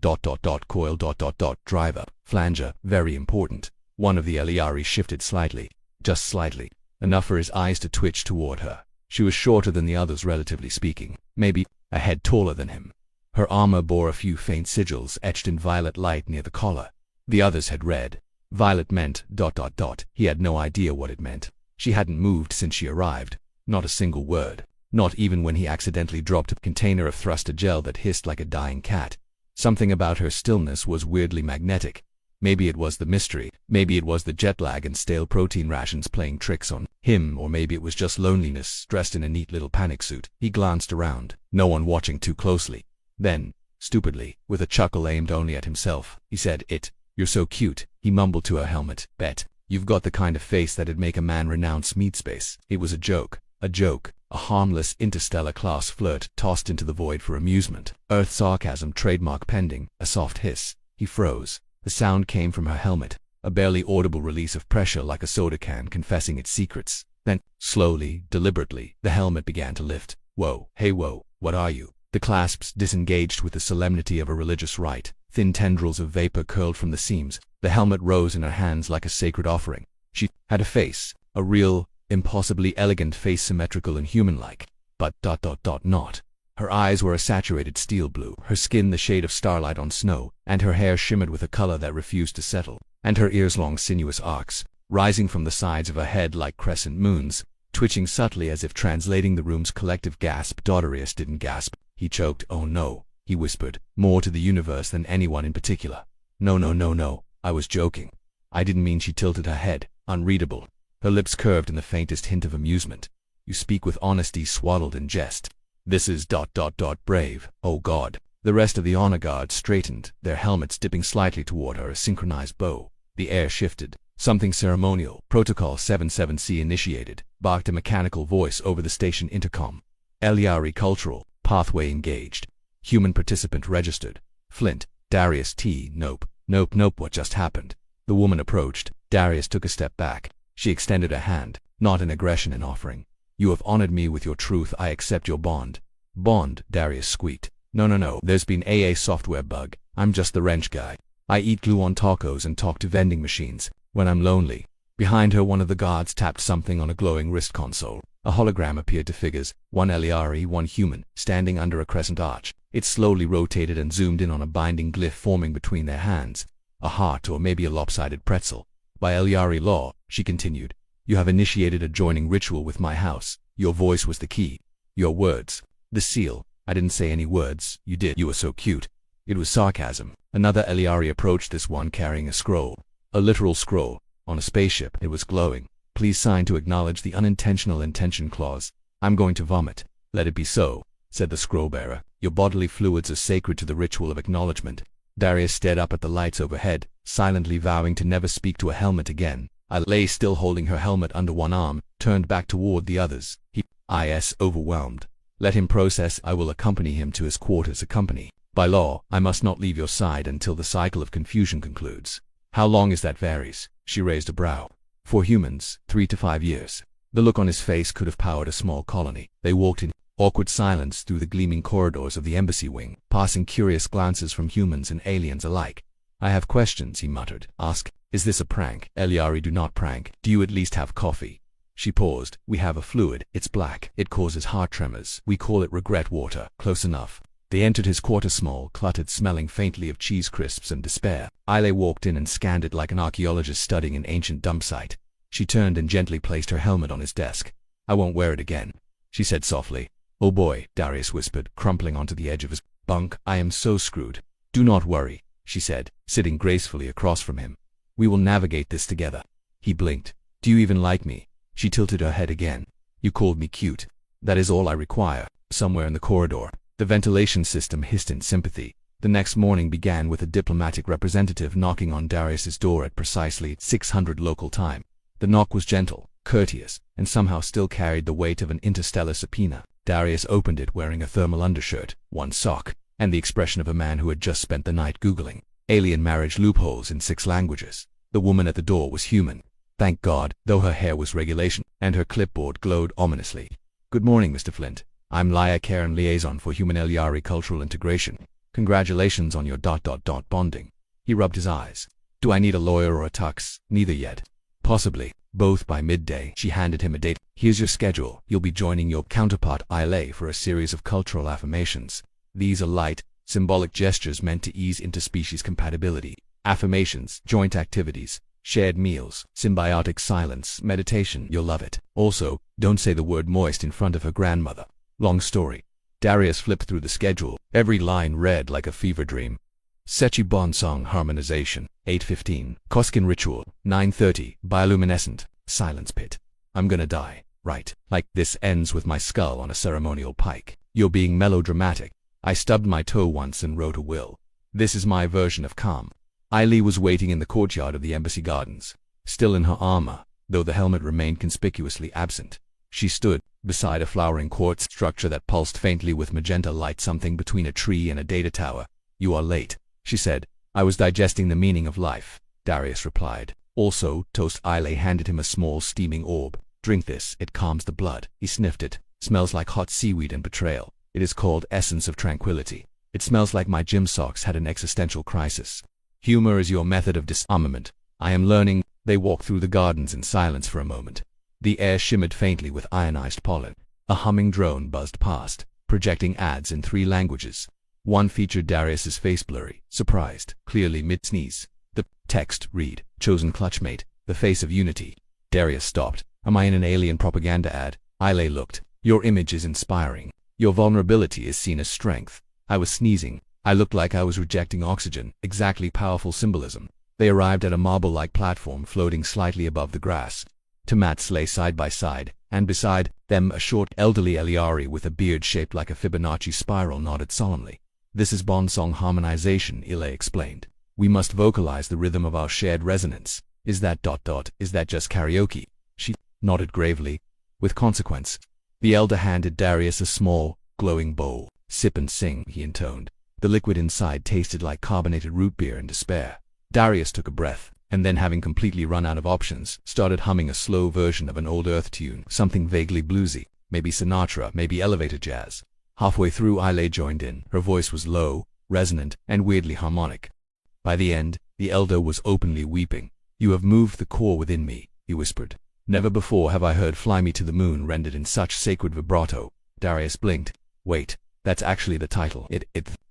coil driver flanger. Very important." One of the LERE shifted slightly, just slightly, enough for his eyes to twitch toward her. She was shorter than the others, relatively speaking, maybe a head taller than him. Her armor bore a few faint sigils etched in violet light near the collar. The others had red. Violet meant ... He had no idea what it meant. She hadn't moved since she arrived. Not a single word. Not even when he accidentally dropped a container of thruster gel that hissed like a dying cat. Something about her stillness was weirdly magnetic. Maybe it was the mystery. Maybe it was the jet lag and stale protein rations playing tricks on him, or maybe it was just loneliness dressed in a neat little panic suit. He glanced around, no one watching too closely. Then, stupidly, with a chuckle aimed only at himself, he said, "You're so cute." He mumbled to her helmet. "Bet. You've got the kind of face that'd make a man renounce meat space." It was a joke. A harmless interstellar-class flirt tossed into the void for amusement. Earth sarcasm trademark pending. A soft hiss. He froze. The sound came from her helmet, a barely audible release of pressure like a soda can confessing its secrets. Then, slowly, deliberately, the helmet began to lift. "Whoa, hey whoa, what are you?" The clasps disengaged with the solemnity of a religious rite. Thin tendrils of vapor curled from the seams. The helmet rose in her hands like a sacred offering. She had a face, a real, impossibly elegant face, symmetrical and human-like. But ... not. Her eyes were a saturated steel blue, her skin the shade of starlight on snow, and her hair shimmered with a color that refused to settle. And her ears long sinuous arcs, rising from the sides of her head like crescent moons, twitching subtly as if translating the room's collective gasp. Darius didn't gasp. He choked. "Oh no," he whispered, more to the universe than anyone in particular. No, I was joking. I didn't mean." She tilted her head, unreadable. Her lips curved in the faintest hint of amusement. "You speak with honesty swaddled in jest. This is ... brave. Oh God." The rest of the honor guard straightened, their helmets dipping slightly toward her, a synchronized bow. The air shifted. Something ceremonial. "Protocol 77C initiated," barked a mechanical voice over the station intercom. "LERE cultural pathway engaged. Human participant registered. Flint, Darius T. Nope. What just happened?" The woman approached. Darius took a step back. She extended a hand, not in aggression, in offering. "You have honored me with your truth. I accept your bond." "Bond?" Darius squeaked. No. There's been a software bug. I'm just the wrench guy. I eat glue on tacos and talk to vending machines when I'm lonely." Behind her, one of the guards tapped something on a glowing wrist console. A hologram appeared to figures, one Eliari, one human, standing under a crescent arch. It slowly rotated and zoomed in on a binding glyph forming between their hands, a heart or maybe a lopsided pretzel. By Eliari law, she continued, you have initiated a joining ritual with my house. Your voice was the key. Your words. The seal. I didn't say any words. You did. You were so cute. It was sarcasm. Another Eliari approached this one carrying a scroll. A literal scroll. On a spaceship. It was glowing. Please sign to acknowledge the unintentional intention clause. I'm going to vomit. Let it be so, said the scroll-bearer. Your bodily fluids are sacred to the ritual of acknowledgement. Darius stared up at the lights overhead, silently vowing to never speak to a helmet again. I lay still holding her helmet under one arm, turned back toward the others. He is overwhelmed. Let him process. I will accompany him to his quarters. Accompany. By law, I must not leave your side until the cycle of confusion concludes. How long is that varies? She raised a brow. For humans, 3 to 5 years. The look on his face could have powered a small colony. They walked in awkward silence through the gleaming corridors of the embassy wing, passing curious glances from humans and aliens alike. I have questions, he muttered. Ask. Is this a prank? Eliari, do not prank. Do you at least have coffee? She paused. We have a fluid. It's black. It causes heart tremors. We call it regret water. Close enough. They entered his quarter, small, cluttered, smelling faintly of cheese crisps and despair. Ile walked in and scanned it like an archaeologist studying an ancient dump site. She turned and gently placed her helmet on his desk. I won't wear it again, she said softly. Oh boy, Darius whispered, crumpling onto the edge of his bunk. I am so screwed. Do not worry, she said, sitting gracefully across from him. We will navigate this together. He blinked. Do you even like me? She tilted her head again. You called me cute. That is all I require. Somewhere in the corridor, the ventilation system hissed in sympathy. The next morning began with a diplomatic representative knocking on Darius's door at precisely 600 local time. The knock was gentle, courteous, and somehow still carried the weight of an interstellar subpoena. Darius opened it wearing a thermal undershirt, one sock, and the expression of a man who had just spent the night Googling alien marriage loopholes in 6 languages. The woman at the door was human. Thank God, though her hair was regulation, and her clipboard glowed ominously. Good morning, Mr. Flint. I'm Laia Karen, liaison for Human Eliari Cultural Integration. Congratulations on your ... bonding. He rubbed his eyes. Do I need a lawyer or a tux? Neither yet. Possibly. Both by midday. She handed him a date. Here's your schedule. You'll be joining your counterpart Ile for a series of cultural affirmations. These are light, symbolic gestures meant to ease interspecies compatibility. Affirmations, joint activities, shared meals, symbiotic silence, meditation. You'll love it. Also, don't say the word moist in front of her grandmother. Long story. Darius flipped through the schedule. Every line read like a fever dream. Sechi Bon Song Harmonization, 8:15. Koskin Ritual, 9:30. Bioluminescent. Silence Pit. I'm gonna die, right? Like this ends with my skull on a ceremonial pike. You're being melodramatic. I stubbed my toe once and wrote a will. This is my version of calm. Ile was waiting in the courtyard of the embassy gardens, still in her armor, though the helmet remained conspicuously absent. She stood beside a flowering quartz structure that pulsed faintly with magenta light, something between a tree and a data tower. You are late, she said. I was digesting the meaning of life, Darius replied. Also, toast. Ile handed him a small steaming orb. Drink this, it calms the blood. He sniffed it. Smells like hot seaweed and betrayal. It is called Essence of Tranquility. It smells like my gym socks had an existential crisis. Humor is your method of disarmament. I am learning. They walked through the gardens in silence for a moment. The air shimmered faintly with ionized pollen. A humming drone buzzed past, projecting ads in 3 languages. One featured Darius's face blurry, surprised, clearly mid-sneeze. The text read, Chosen Clutchmate, the face of unity. Darius stopped. Am I in an alien propaganda ad? Ile looked. Your image is inspiring. Your vulnerability is seen as strength. I was sneezing. I looked like I was rejecting oxygen. Exactly powerful symbolism. They arrived at a marble-like platform floating slightly above the grass. Two mats lay side by side, and beside them a short, elderly Eliari with a beard shaped like a Fibonacci spiral nodded solemnly. This is Bonsong harmonization, Ile explained. We must vocalize the rhythm of our shared resonance. Is that ... is that just karaoke? She nodded gravely. With consequence. The elder handed Darius a small, glowing bowl. Sip and sing, he intoned. The liquid inside tasted like carbonated root beer in despair. Darius took a breath, and then, having completely run out of options, started humming a slow version of an old Earth tune, something vaguely bluesy, maybe Sinatra, maybe elevator jazz. Halfway through, Ile joined in. Her voice was low, resonant, and weirdly harmonic. By the end, the elder was openly weeping. You have moved the core within me, he whispered. Never before have I heard Fly Me to the Moon rendered in such sacred vibrato. Darius blinked. Wait, that's actually the title. It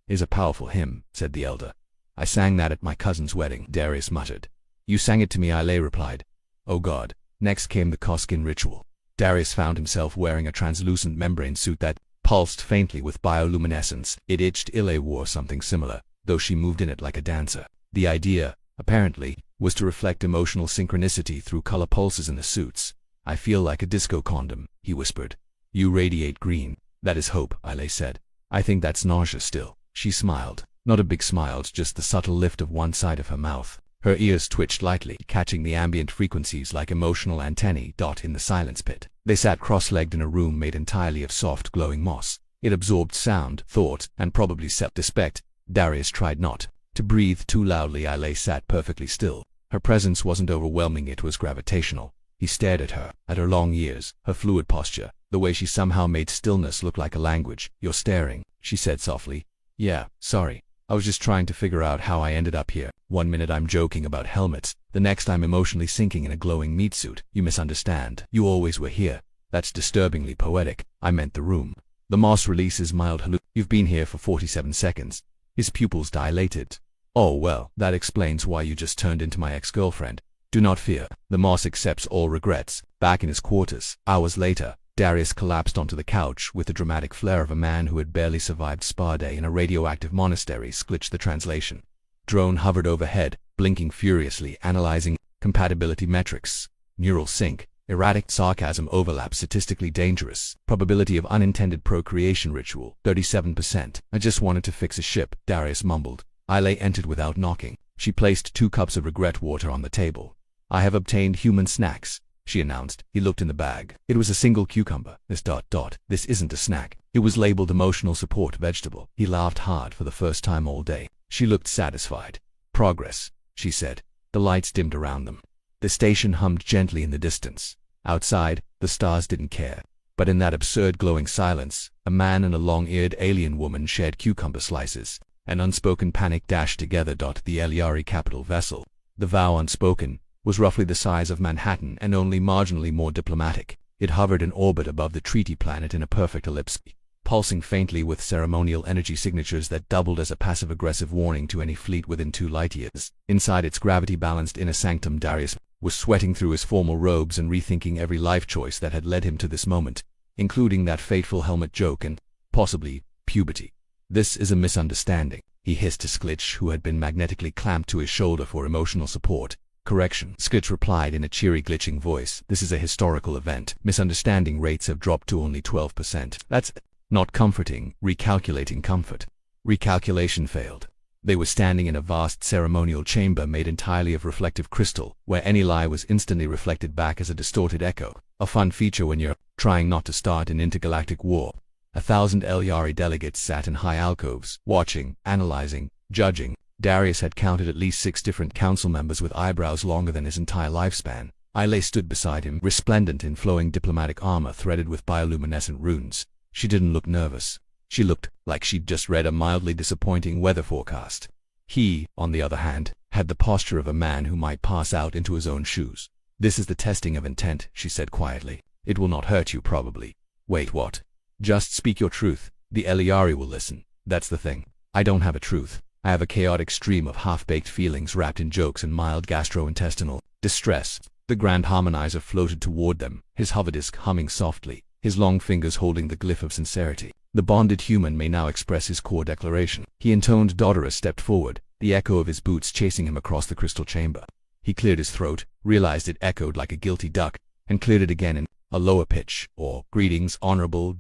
is a powerful hymn, said the elder. I sang that at my cousin's wedding, Darius muttered. You sang it to me, Ile replied. Oh God. Next came the Koskin ritual. Darius found himself wearing a translucent membrane suit that pulsed faintly with bioluminescence. It itched. Ile wore something similar, though she moved in it like a dancer. The idea, apparently, was to reflect emotional synchronicity through color pulses in the suits. I feel like a disco condom, he whispered. You radiate green. That is hope, Ile said. I think that's nausea still. She smiled. Not a big smile, just the subtle lift of one side of her mouth. Her ears twitched lightly, catching the ambient frequencies like emotional antennae. In the silence pit. They sat cross-legged in a room made entirely of soft, glowing moss. It absorbed sound, thought, and probably self-respect. Darius tried not to breathe too loudly. Ile sat perfectly still. Her presence wasn't overwhelming, it was gravitational. He stared at her long ears, her fluid posture, the way she somehow made stillness look like a language. You're staring, she said softly. Yeah, sorry. I was just trying to figure out how I ended up here. One minute I'm joking about helmets, the next I'm emotionally sinking in a glowing meat suit. You misunderstand. You always were here. That's disturbingly poetic. I meant the room. The moss releases mild hallucination. You've been here for 47 seconds. His pupils dilated. Oh well, that explains why you just turned into my ex-girlfriend. Do not fear. The moss accepts all regrets. Back in his quarters, hours later, Darius collapsed onto the couch with the dramatic flair of a man who had barely survived spa day in a radioactive monastery. Glitched the translation. Drone hovered overhead, blinking furiously, analyzing compatibility metrics. Neural sync. Erratic sarcasm overlap. Statistically dangerous. Probability of unintended procreation ritual. 37%. I just wanted to fix a ship, Darius mumbled. Ile entered without knocking. She placed 2 cups of regret water on the table. I have obtained human snacks, she announced. He looked in the bag. It was a single cucumber. This isn't a snack. It was labeled emotional support vegetable. He laughed hard for the first time all day. She looked satisfied. Progress, she said. The lights dimmed around them. The station hummed gently in the distance. Outside, the stars didn't care. But in that absurd glowing silence, a man and a long-eared alien woman shared cucumber slices. An unspoken panic dashed together. The Eliari capital vessel, the vow unspoken, was roughly the size of Manhattan and only marginally more diplomatic. It hovered in orbit above the treaty planet in a perfect ellipse, pulsing faintly with ceremonial energy signatures that doubled as a passive-aggressive warning to any fleet within 2 light-years. Inside its gravity-balanced inner sanctum, Darius was sweating through his formal robes and rethinking every life choice that had led him to this moment, including that fateful helmet joke and, possibly, puberty. This is a misunderstanding, he hissed to Sklitch, who had been magnetically clamped to his shoulder for emotional support. Correction, Sklitch replied in a cheery glitching voice. This is a historical event. Misunderstanding rates have dropped to only 12%. That's not comforting. Recalculating comfort. Recalculation failed. They were standing in a vast ceremonial chamber made entirely of reflective crystal, where any lie was instantly reflected back as a distorted echo. A fun feature when you're trying not to start an intergalactic war. 1,000 Eliari delegates sat in high alcoves, watching, analyzing, judging. Darius had counted at least 6 different council members with eyebrows longer than his entire lifespan. Ile stood beside him, resplendent in flowing diplomatic armor threaded with bioluminescent runes. She didn't look nervous. She looked like she'd just read a mildly disappointing weather forecast. He, on the other hand, had the posture of a man who might pass out into his own shoes. This is the testing of intent, she said quietly. It will not hurt you, probably. Wait, what? Just speak your truth. The Eliari will listen. That's the thing. I don't have a truth. I have a chaotic stream of half-baked feelings wrapped in jokes and mild gastrointestinal distress. The Grand Harmonizer floated toward them, his hover disk humming softly, his long fingers holding the glyph of sincerity. The bonded human may now express his core declaration. He intoned. Dodorus stepped forward, the echo of his boots chasing him across the crystal chamber. He cleared his throat, realized it echoed like a guilty duck, and cleared it again in a lower pitch, or greetings, honorable ...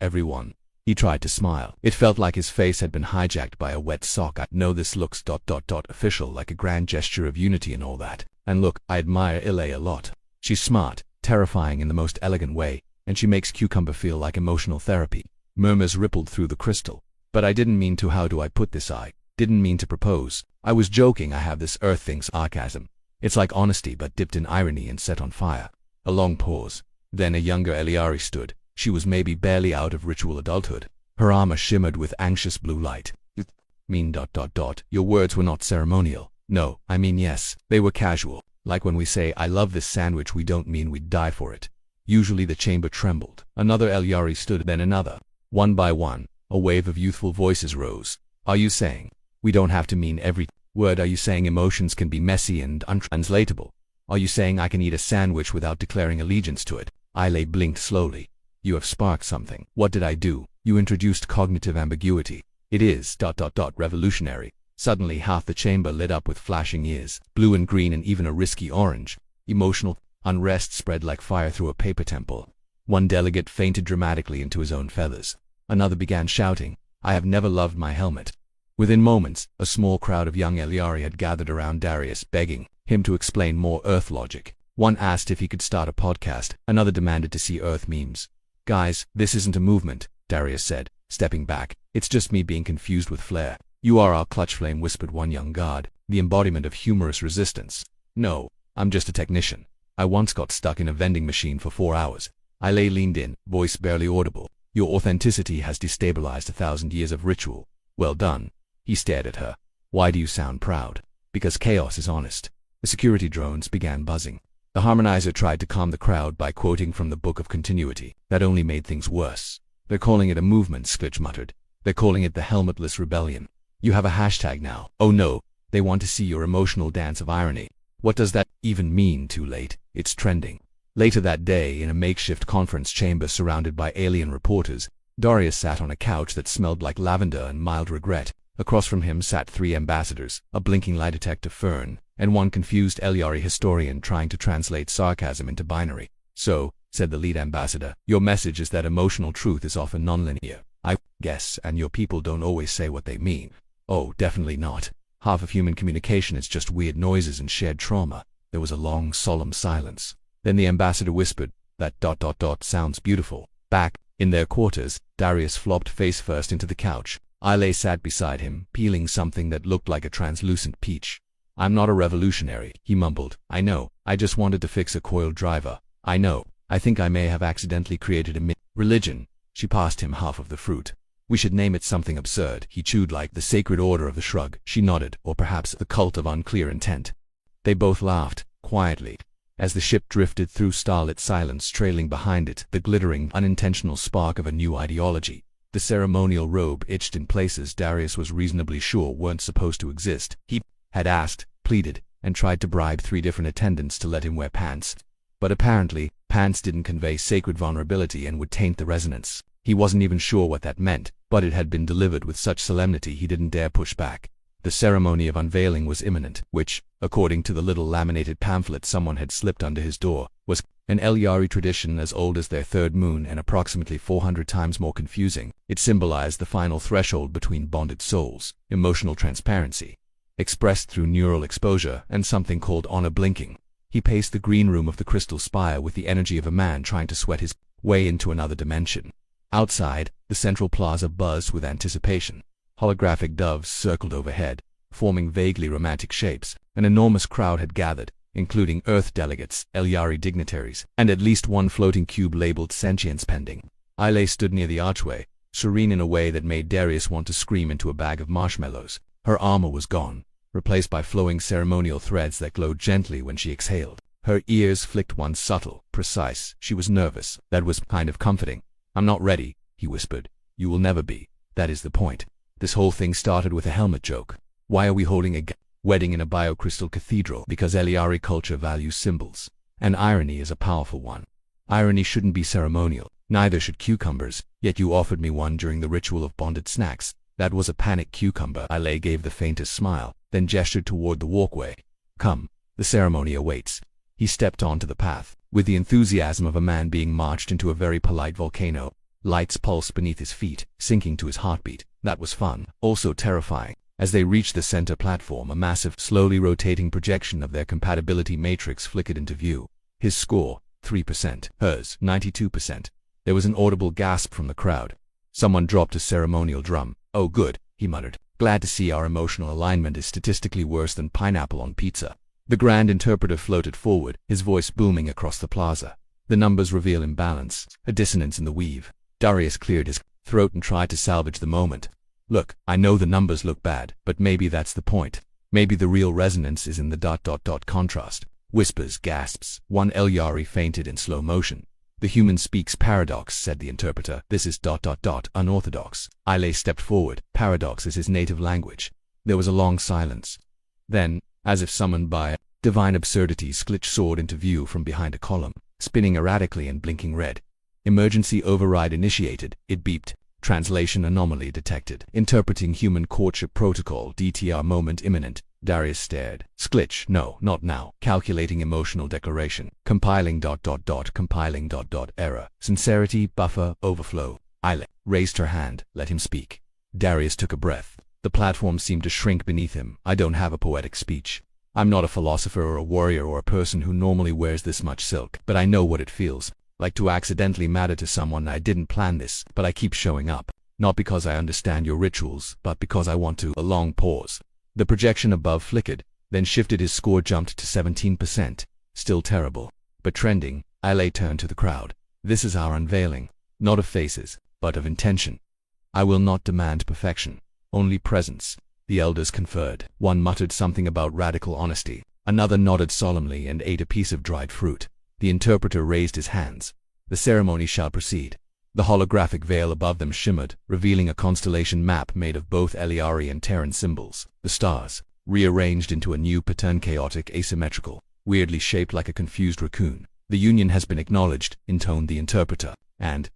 everyone. He tried to smile. It felt like his face had been hijacked by a wet sock. I know this looks ... official, like a grand gesture of unity and all that. And look, I admire Ile a lot. She's smart, terrifying in the most elegant way, and she makes cucumber feel like emotional therapy. Murmurs rippled through the crystal. But I didn't mean to. How do I put this? I didn't mean to propose. I was joking. I have this earth thing's sarcasm. It's like honesty but dipped in irony and set on fire. A long pause. Then a younger Eliari stood. She was maybe barely out of ritual adulthood. Her armor shimmered with anxious blue light. Mean ... Your words were not ceremonial. No, I mean yes. They were casual. Like when we say, I love this sandwich, we don't mean we'd die for it. Usually the chamber trembled. Another Elyari stood, then another. One by one, a wave of youthful voices rose. Are you saying we don't have to mean every word? Are you saying emotions can be messy and untranslatable? Are you saying I can eat a sandwich without declaring allegiance to it? Aile blinked slowly. You have sparked something. What did I do? You introduced cognitive ambiguity. It is ... revolutionary. Suddenly half the chamber lit up with flashing ears, blue and green and even a risky orange. Emotional unrest spread like fire through a paper temple. One delegate fainted dramatically into his own feathers. Another began shouting, I have never loved my helmet. Within moments, a small crowd of young Elyari had gathered around Darius, begging him to explain more Earth logic. One asked if he could start a podcast. Another demanded to see Earth memes. Guys, this isn't a movement, Darius said, stepping back. It's just me being confused with flair. You are our clutch flame, whispered one young guard, the embodiment of humorous resistance. No, I'm just a technician. I once got stuck in a vending machine for 4 hours. Aile leaned in, voice barely audible. Your authenticity has destabilized 1,000 years of ritual. Well done. He stared at her. Why do you sound proud? Because chaos is honest. The security drones began buzzing. The harmonizer tried to calm the crowd by quoting from the Book of Continuity. That only made things worse. They're calling it a movement, Sklitch muttered. They're calling it the Helmetless Rebellion. You have a hashtag now. Oh no, they want to see your emotional dance of irony. What does that even mean? Too late. It's trending. Later that day, in a makeshift conference chamber surrounded by alien reporters, Darius sat on a couch that smelled like lavender and mild regret. Across from him sat 3 ambassadors, a blinking lie detector Fern, and one confused Elyari historian trying to translate sarcasm into binary. So, said the lead ambassador, your message is that emotional truth is often nonlinear. I guess, and your people don't always say what they mean. Oh, definitely not. Half of human communication is just weird noises and shared trauma. There was a long, solemn silence. Then the ambassador whispered, that ... sounds beautiful. Back in their quarters, Darius flopped face first into the couch. Aile sat beside him, peeling something that looked like a translucent peach. I'm not a revolutionary, he mumbled. I know. I just wanted to fix a coiled driver. I know. I think I may have accidentally created a religion. She passed him half of the fruit. We should name it something absurd, he chewed, like the Sacred Order of the Shrug. She nodded, or perhaps the Cult of Unclear Intent. They both laughed, quietly. As the ship drifted through starlit silence, trailing behind it the glittering, unintentional spark of a new ideology. The ceremonial robe itched in places Darius was reasonably sure weren't supposed to exist. He had asked, pleaded, and tried to bribe 3 different attendants to let him wear pants. But apparently, pants didn't convey sacred vulnerability and would taint the resonance. He wasn't even sure what that meant, but it had been delivered with such solemnity he didn't dare push back. The ceremony of unveiling was imminent, which, according to the little laminated pamphlet someone had slipped under his door, was an Elyari tradition as old as their 3rd moon and approximately 400 times more confusing. It symbolized the final threshold between bonded souls, emotional transparency, expressed through neural exposure, and something called honor blinking. He paced the green room of the crystal spire with the energy of a man trying to sweat his way into another dimension. Outside, the central plaza buzzed with anticipation. Holographic doves circled overhead, forming vaguely romantic shapes. An enormous crowd had gathered, including Earth delegates, Elyari dignitaries, and at least one floating cube labeled sentience pending. Aile stood near the archway, serene in a way that made Darius want to scream into a bag of marshmallows. Her armor was gone, replaced by flowing ceremonial threads that glowed gently when she exhaled. Her ears flicked one subtle, precise. She was nervous. That was kind of comforting. I'm not ready, he whispered. You will never be. That is the point. This whole thing started with a helmet joke. Why are we holding a wedding in a biocrystal cathedral? Because Elyari culture values symbols. And irony is a powerful one. Irony shouldn't be ceremonial. Neither should cucumbers. Yet you offered me one during the ritual of bonded snacks. That was a panicked cucumber. Aile gave the faintest smile, then gestured toward the walkway. Come, the ceremony awaits. He stepped onto the path, with the enthusiasm of a man being marched into a very polite volcano. Lights pulsed beneath his feet, sinking to his heartbeat. That was fun, also terrifying. As they reached the center platform, a massive, slowly rotating projection of their compatibility matrix flickered into view. His score, 3%. Hers, 92%. There was an audible gasp from the crowd. Someone dropped a ceremonial drum. Oh good, he muttered. Glad to see our emotional alignment is statistically worse than pineapple on pizza. The grand interpreter floated forward, his voice booming across the plaza. The numbers reveal imbalance, a dissonance in the weave. Darius cleared his throat and tried to salvage the moment. Look, I know the numbers look bad, but maybe that's the point. Maybe the real resonance is in the ... contrast. Whispers, gasps. One Elyari fainted in slow motion. The human speaks paradox, said the interpreter. This is ... unorthodox. Ile stepped forward. Paradox is his native language. There was a long silence. Then, as if summoned by divine absurdity, Sklitch soared into view from behind a column, spinning erratically and blinking red. Emergency override initiated, it beeped. Translation anomaly detected. Interpreting human courtship protocol, DTR moment imminent. Darius stared. Sklitch, no, not now. Calculating emotional declaration. Compiling ... compiling ... error. Sincerity, buffer, overflow. Ile raised her hand, let him speak. Darius took a breath. The platform seemed to shrink beneath him. I don't have a poetic speech. I'm not a philosopher or a warrior or a person who normally wears this much silk, but I know what it feels like to accidentally matter to someone. I didn't plan this, but I keep showing up. Not because I understand your rituals, but because I want to. A long pause. The projection above flickered, then shifted. His score jumped to 17%. Still terrible, but trending. Ile turned to the crowd. This is our unveiling, not of faces, but of intention. I will not demand perfection, only presence. The elders conferred. One muttered something about radical honesty. Another nodded solemnly and ate a piece of dried fruit. The interpreter raised his hands. The ceremony shall proceed. The holographic veil above them shimmered, revealing a constellation map made of both Elyari and Terran symbols. The stars, rearranged into a new pattern, chaotic, asymmetrical, weirdly shaped like a confused raccoon. The union has been acknowledged, intoned the interpreter, and ...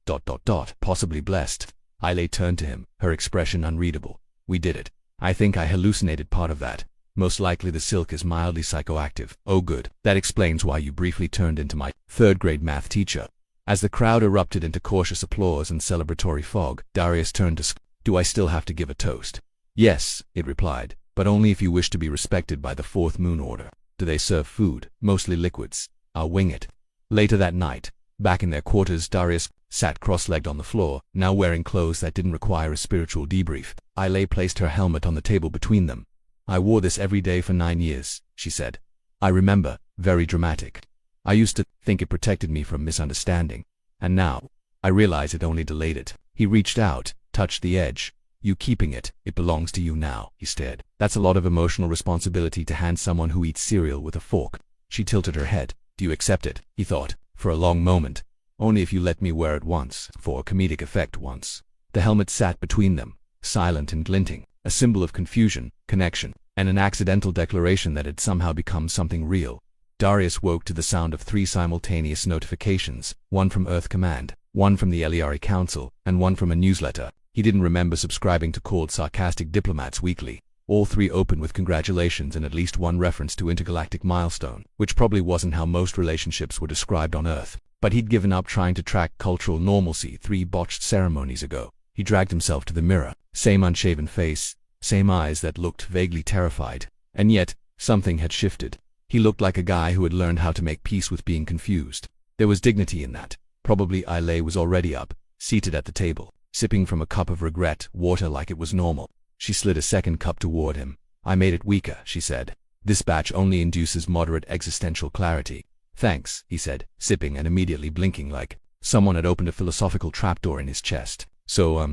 possibly blessed. Ile turned to him, her expression unreadable. We did it. I think I hallucinated part of that. Most likely the silk is mildly psychoactive. Oh good. That explains why you briefly turned into my third-grade math teacher. As the crowd erupted into cautious applause and celebratory fog, Darius turned to Do I still have to give a toast? Yes, it replied, but only if you wish to be respected by the Fourth Moon Order. Do they serve food? Mostly liquids. I'll wing it. Later that night, back in their quarters, Darius sat cross-legged on the floor, now wearing clothes that didn't require a spiritual debrief. Ile placed her helmet on the table between them. I wore this every day for 9 years, she said. I remember, very dramatic. I used to think it protected me from misunderstanding, and now, I realize it only delayed it. He reached out, touched the edge. You keeping it, it belongs to you now, he stared. That's a lot of emotional responsibility to hand someone who eats cereal with a fork. She tilted her head. Do you accept it? He thought, for a long moment. Only if you let me wear it once, for comedic effect once. The helmet sat between them, silent and glinting, a symbol of confusion, connection, and an accidental declaration that had somehow become something real. Darius woke to the sound of 3 simultaneous notifications, one from Earth Command, one from the Elyari Council, and one from a newsletter. He didn't remember subscribing to cold, sarcastic diplomats weekly. All 3 opened with congratulations and at least one reference to intergalactic milestone, which probably wasn't how most relationships were described on Earth. But he'd given up trying to track cultural normalcy 3 botched ceremonies ago. He dragged himself to the mirror. Same unshaven face, same eyes that looked vaguely terrified. And yet, something had shifted. He looked like a guy who had learned how to make peace with being confused. There was dignity in that. Probably Ile was already up, seated at the table, sipping from a cup of regret, water like it was normal. She slid a second cup toward him. I made it weaker, she said. This batch only induces moderate existential clarity. Thanks, he said, sipping and immediately blinking like someone had opened a philosophical trapdoor in his chest. So,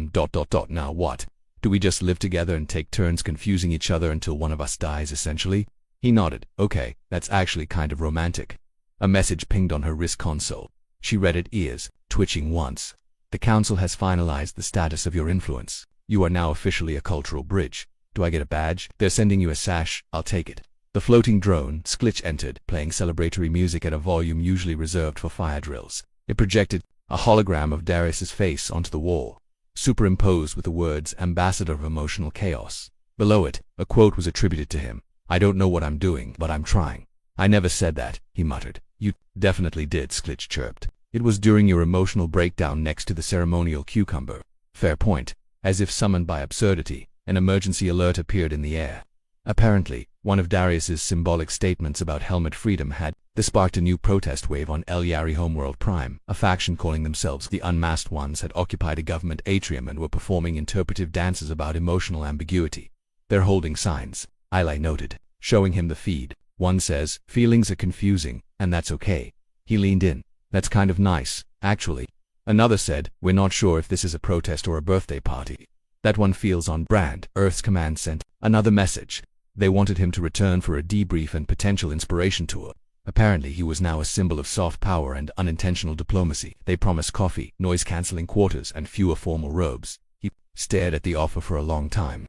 now what? Do we just live together and take turns confusing each other until one of us dies, essentially? He nodded. Okay, that's actually kind of romantic. A message pinged on her wrist console. She read it, ears twitching once. The council has finalized the status of your influence. You are now officially a cultural bridge. Do I get a badge? They're sending you a sash. I'll take it. The floating drone, Sklitch, entered, playing celebratory music at a volume usually reserved for fire drills. It projected a hologram of Darius's face onto the wall, superimposed with the words Ambassador of Emotional Chaos. Below it, a quote was attributed to him. I don't know what I'm doing, but I'm trying. I never said that, he muttered. You definitely did, Sklitch chirped. It was during your emotional breakdown next to the ceremonial cucumber. Fair point. As if summoned by absurdity, an emergency alert appeared in the air. Apparently, one of Darius's symbolic statements about helmet freedom had sparked a new protest wave on Elyari Homeworld Prime. A faction calling themselves the Unmasked Ones had occupied a government atrium and were performing interpretive dances about emotional ambiguity. They're holding signs, Ile noted, showing him the feed. One says, feelings are confusing, and that's okay. He leaned in. That's kind of nice, actually. Another said, we're not sure if this is a protest or a birthday party. That one feels on brand. Earth's Command sent another message. They wanted him to return for a debrief and potential inspiration tour. Apparently he was now a symbol of soft power and unintentional diplomacy. They promised coffee, noise-canceling quarters, and fewer formal robes. He stared at the offer for a long time.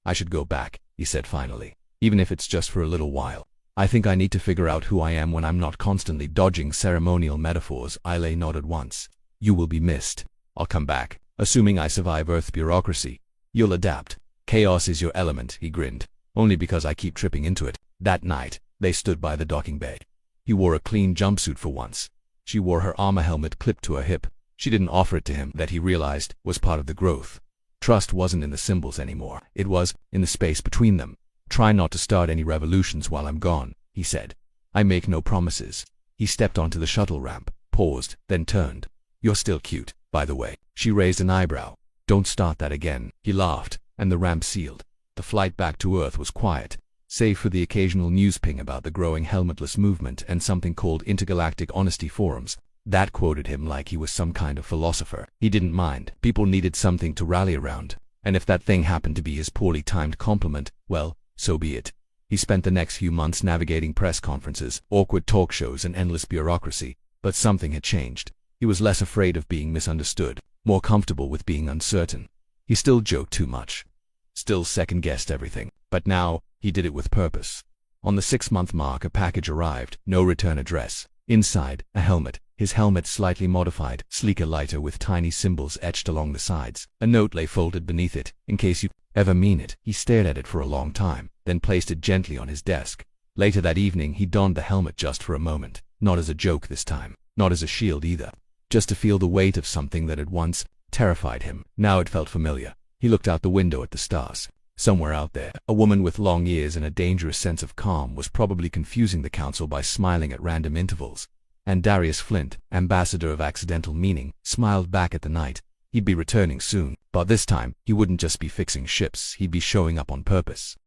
I should go back, he said finally. Even if it's just for a little while. I think I need to figure out who I am when I'm not constantly dodging ceremonial metaphors. Ailey nodded once. You will be missed. I'll come back, assuming I survive Earth bureaucracy. You'll adapt. Chaos is your element, he grinned. Only because I keep tripping into it. That night, they stood by the docking bay. He wore a clean jumpsuit for once. She wore her armor helmet clipped to her hip. She didn't offer it to him, that he realized was part of the growth. Trust wasn't in the symbols anymore. It was in the space between them. Try not to start any revolutions while I'm gone, he said. I make no promises. He stepped onto the shuttle ramp, paused, then turned. You're still cute, by the way. She raised an eyebrow. Don't start that again. He laughed, and the ramp sealed. The flight back to Earth was quiet, save for the occasional news ping about the growing helmetless movement and something called intergalactic honesty forums. That quoted him like he was some kind of philosopher. He didn't mind. People needed something to rally around, and if that thing happened to be his poorly timed compliment, well, so be it. He spent the next few months navigating press conferences, awkward talk shows, and endless bureaucracy, but something had changed. He was less afraid of being misunderstood, more comfortable with being uncertain. He still joked too much, still second-guessed everything, but now he did it with purpose. On the 6-month mark, a package arrived, no return address. Inside, a helmet, his helmet slightly modified, sleeker, lighter, with tiny symbols etched along the sides. A note lay folded beneath it, in case you ever mean it. He stared at it for a long time, then placed it gently on his desk. Later that evening, he donned the helmet just for a moment, not as a joke this time, not as a shield either, just to feel the weight of something that had once terrified him. Now it felt familiar. He looked out the window at the stars. Somewhere out there, a woman with long ears and a dangerous sense of calm was probably confusing the council by smiling at random intervals. And Darius Flint, ambassador of accidental meaning, smiled back at the night. He'd be returning soon, but this time, he wouldn't just be fixing ships, he'd be showing up on purpose.